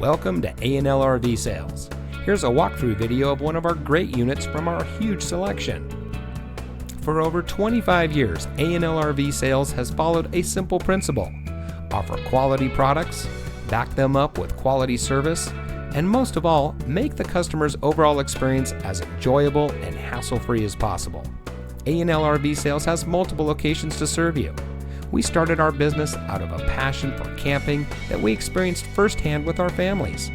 Welcome to A&L RV Sales. Here's a walkthrough video of one of our great units from our huge selection. For over 25 years, A&L RV Sales has followed a simple principle: offer quality products, back them up with quality service, and most of all, make the customer's overall experience as enjoyable and hassle-free as possible. A&L RV Sales has multiple locations to serve you. We started our business out of a passion for camping that we experienced firsthand with our families,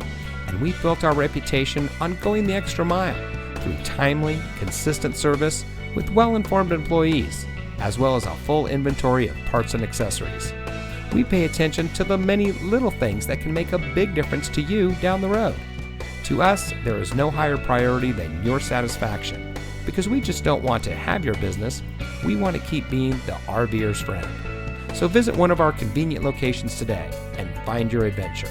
and we built our reputation on going the extra mile through timely, consistent service with well-informed employees, as well as a full inventory of parts and accessories. We pay attention to the many little things that can make a big difference to you down the road. To us, there is no higher priority than your satisfaction, because we just don't want to have your business, we want to keep being the RVer's friend. So visit one of our convenient locations today and find your adventure.